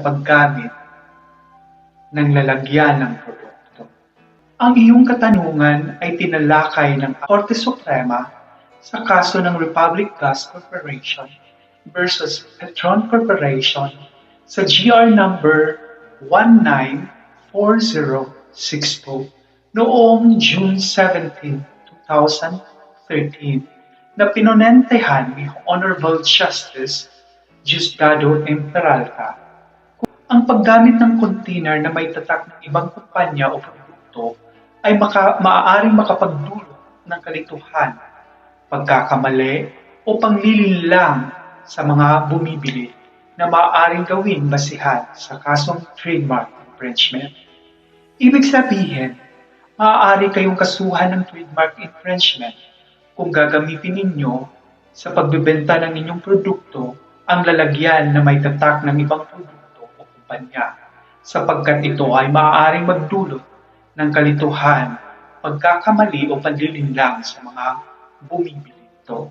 paggamit ng lalagyan ng produkto. Ang iyong katanungan ay tinalakay ng Korte Suprema sa kaso ng Republic Gas Corporation versus Petron Corporation sa GR number 194062 noong June 17, 2013 na pinonentehan ni Honorable Justice Diosdado M. Peralta. Ang paggamit ng container na may tatak ng ibang kumpanya o produkto ay maaaring makapagdulot ng kalituhan, pagkakamali o panglilinlang sa mga bumibili na maaaring gawing basihan sa kasong trademark infringement. Ibig sabihin, maaari kayong kasuhan ng trademark infringement kung gagamitin ninyo sa pagbebenta ng inyong produkto ang lalagyan na may tatak ng ibang produkto o kumpanya, sapagkat ito ay maaaring magdulot ng kalituhan, pagkakamali o panlilinlang sa mga bumibili nito.